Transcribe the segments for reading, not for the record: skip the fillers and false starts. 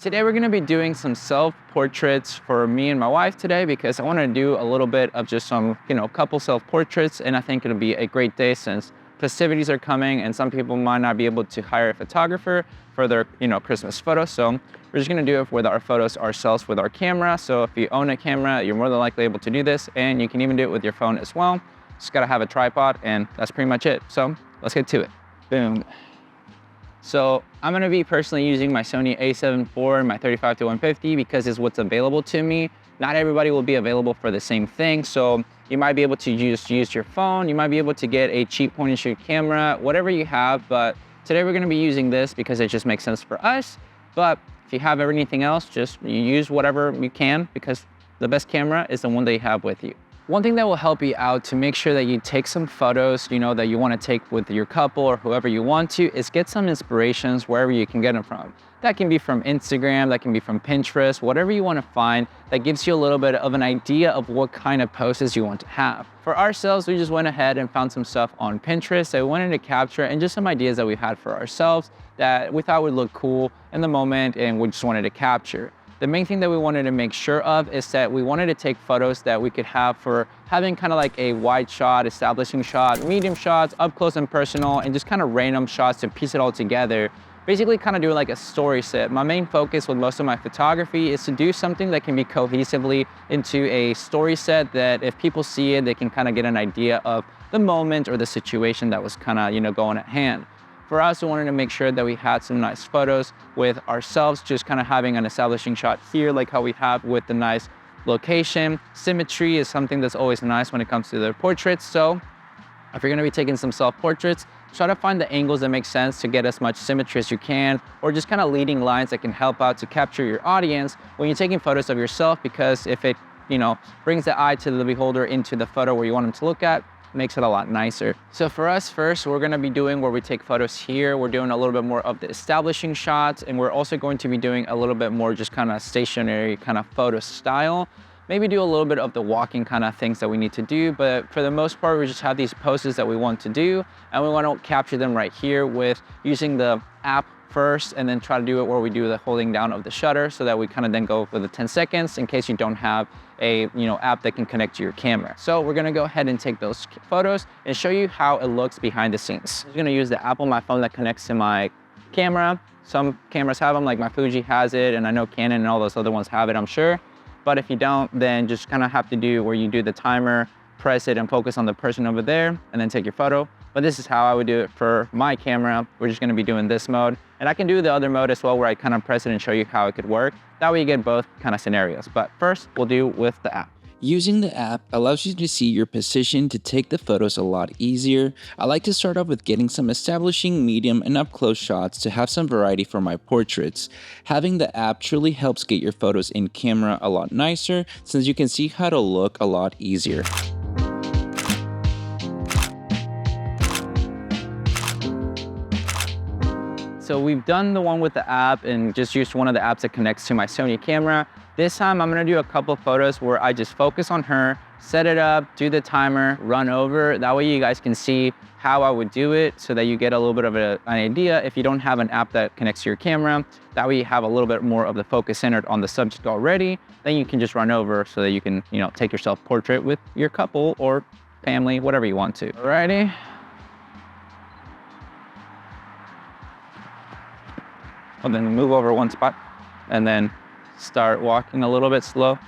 Today we're gonna be doing some self-portraits for me and my wife today because I wanna do a little bit of just some, couple self-portraits, and I think it'll be a great day since festivities are coming and some people might not be able to hire a photographer for their, Christmas photos. So we're just gonna do it with our photos ourselves with our camera. So if you own a camera, you're more than likely able to do this, and you can even do it with your phone as well. Just gotta have a tripod, and that's pretty much it. So let's get to it. Boom. So I'm gonna be personally using my Sony a7 IV and my 35-150 because it's what's available to me. Not everybody will be available for the same thing. So you might be able to just use your phone. You might be able to get a cheap point and shoot camera, whatever you have. But today we're gonna be using this because it just makes sense for us. But if you have anything else, just use whatever you can because the best camera is the one that you have with you. One thing that will help you out to make sure that you take some photos, that you want to take with your couple or whoever you want to, is get some inspirations wherever you can get them from. That can be from Instagram, that can be from Pinterest, whatever you want to find that gives you a little bit of an idea of what kind of poses you want to have. For ourselves, we just went ahead and found some stuff on Pinterest that we wanted to capture and just some ideas that we had for ourselves that we thought would look cool in the moment and we just wanted to capture. The main thing that we wanted to make sure of is that we wanted to take photos that we could have for having kind of like a wide shot, establishing shot, medium shots, up close and personal, and just kind of random shots to piece it all together. Basically kind of doing like a story set. My main focus with most of my photography is to do something that can be cohesively into a story set that if people see it, they can kind of get an idea of the moment or the situation that was kind of, going at hand. For us, we wanted to make sure that we had some nice photos with ourselves, just kind of having an establishing shot here, like how we have with the nice location. Symmetry is something that's always nice when it comes to the portraits. So if you're gonna be taking some self-portraits, try to find the angles that make sense to get as much symmetry as you can, or just kind of leading lines that can help out to capture your audience when you're taking photos of yourself, because if it, brings the eye to the beholder into the photo where you want them to look at, makes it a lot nicer. So for us first, we're gonna be doing where we take photos here. We're doing a little bit more of the establishing shots, and we're also going to be doing a little bit more just kind of stationary kind of photo style. Maybe do a little bit of the walking kind of things that we need to do, but for the most part, we just have these poses that we want to do, and we want to capture them right here with using the app first, and then try to do it where we do the holding down of the shutter so that we kind of then go for the 10 seconds in case you don't have a app that can connect to your camera. So we're gonna go ahead and take those photos and show you how it looks behind the scenes. I'm gonna use the app on my phone that connects to my camera. Some cameras have them, like my Fuji has it, and I know Canon and all those other ones have it, I'm sure. But if you don't, then just kind of have to do where you do the timer, press it and focus on the person over there, and then take your photo. But this is how I would do it for my camera. We're just gonna be doing this mode. And I can do the other mode as well where I kind of press it and show you how it could work. That way you get both kind of scenarios. But first, we'll do with the app. Using the app allows you to see your position to take the photos a lot easier. I like to start off with getting some establishing, medium, and up close shots to have some variety for my portraits. Having the app truly helps get your photos in camera a lot nicer since you can see how to look a lot easier. So we've done the one with the app and just used one of the apps that connects to my Sony camera. This time I'm gonna do a couple photos where I just focus on her, set it up, do the timer, run over. That way you guys can see how I would do it so that you get a little bit of an idea if you don't have an app that connects to your camera. That way you have a little bit more of the focus centered on the subject already. Then you can just run over so that you can, take your self-portrait with your couple or family, whatever you want to. Alrighty. Well, then move over one spot and then start walking a little bit slow.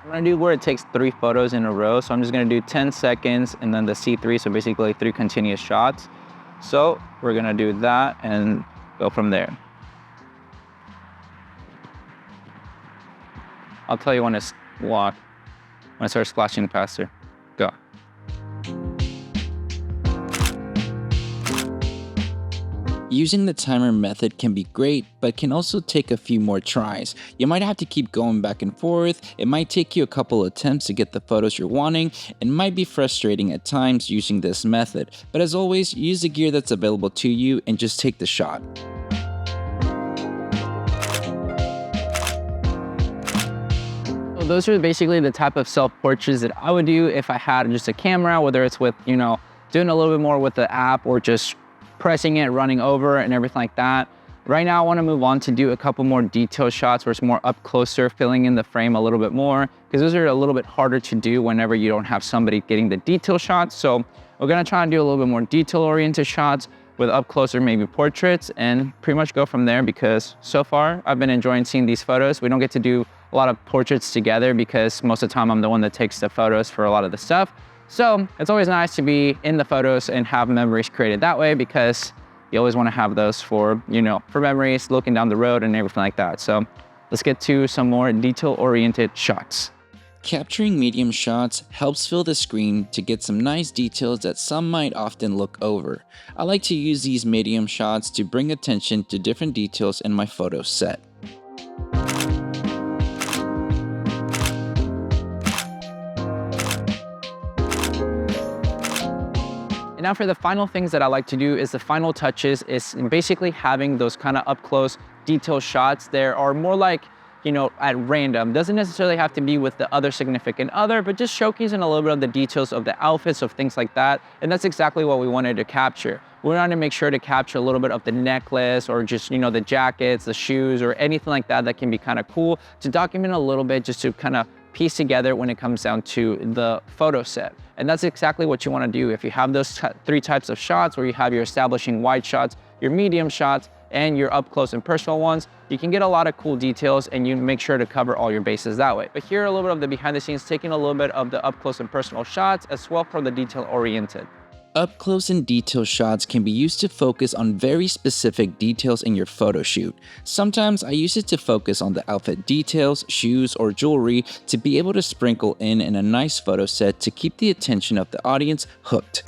I'm gonna do where it takes 3 photos in a row. So I'm just gonna do 10 seconds and then the C3, so basically 3 continuous shots. So we're gonna do that and go from there. I'll tell you when to walk, when I start splashing past her. Go. Using the timer method can be great, but can also take a few more tries. You might have to keep going back and forth, it might take you a couple attempts to get the photos you're wanting, and might be frustrating at times using this method. But as always, use the gear that's available to you and just take the shot. Those are basically the type of self-portraits that I would do if I had just a camera, whether it's with, doing a little bit more with the app or just pressing it, running over and everything like that. Right now, I want to move on to do a couple more detail shots where it's more up closer, filling in the frame a little bit more, because those are a little bit harder to do whenever you don't have somebody getting the detail shots. So we're gonna try and do a little bit more detail-oriented shots with up closer, maybe portraits, and pretty much go from there, because so far I've been enjoying seeing these photos. We don't get to do a lot of portraits together because most of the time I'm the one that takes the photos for a lot of the stuff. So it's always nice to be in the photos and have memories created that way, because you always want to have those for, for memories, looking down the road and everything like that. So let's get to some more detail-oriented shots. Capturing medium shots helps fill the screen to get some nice details that some might often look over. I like to use these medium shots to bring attention to different details in my photo set. And now for the final things that I like to do is the final touches is basically having those kind of up close detail shots. There are more like, at random. Doesn't necessarily have to be with the other significant other, but just showcasing a little bit of the details of the outfits, of things like that. And that's exactly what we wanted to capture. We wanted to make sure to capture a little bit of the necklace, or just, the jackets, the shoes, or anything like that that can be kind of cool to document a little bit, just to kind of piece together when it comes down to the photo set. And that's exactly what you want to do. If you have those three types of shots, where you have your establishing wide shots, your medium shots, and your up close and personal ones, you can get a lot of cool details, and you make sure to cover all your bases that way. But here are a little bit of the behind the scenes, taking a little bit of the up close and personal shots as well for the detail oriented. Up close and detail shots can be used to focus on very specific details in your photo shoot. Sometimes I use it to focus on the outfit details, shoes, or jewelry to be able to sprinkle in a nice photo set to keep the attention of the audience hooked.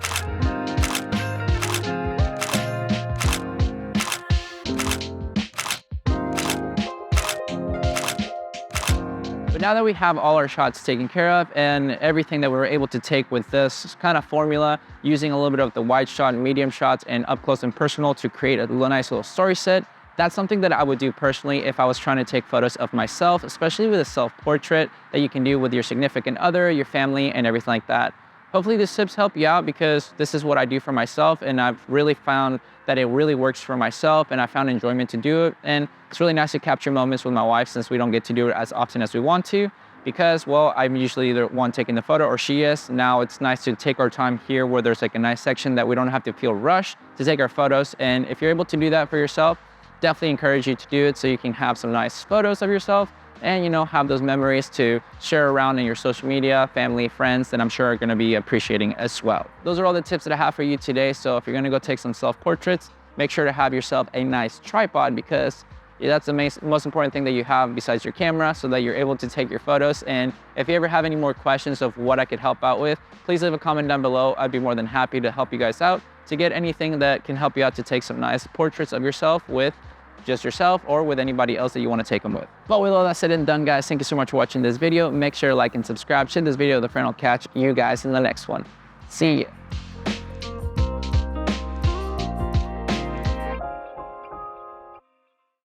Now that we have all our shots taken care of and everything that we were able to take with this kind of formula, using a little bit of the wide shot, medium shots, and up close and personal to create a nice little story set, that's something that I would do personally if I was trying to take photos of myself, especially with a self-portrait that you can do with your significant other, your family, and everything like that. Hopefully these tips help you out, because this is what I do for myself, and I've really found that it really works for myself, and I found enjoyment to do it. And it's really nice to capture moments with my wife, since we don't get to do it as often as we want to, because, well, I'm usually either one taking the photo or she is. Now it's nice to take our time here where there's like a nice section that we don't have to feel rushed to take our photos. And if you're able to do that for yourself, definitely encourage you to do it, so you can have some nice photos of yourself and, have those memories to share around in your social media, family, friends that I'm sure are gonna be appreciating as well. Those are all the tips that I have for you today. So if you're gonna go take some self-portraits, make sure to have yourself a nice tripod, because that's the most important thing that you have besides your camera, so that you're able to take your photos. And if you ever have any more questions of what I could help out with, please leave a comment down below. I'd be more than happy to help you guys out to get anything that can help you out to take some nice portraits of yourself with just yourself, or with anybody else that you want to take them with. But with all that said and done, guys, thank you so much for watching this video. Make sure to like and subscribe, share this video with a friend. I'll catch you guys in the next one. See ya.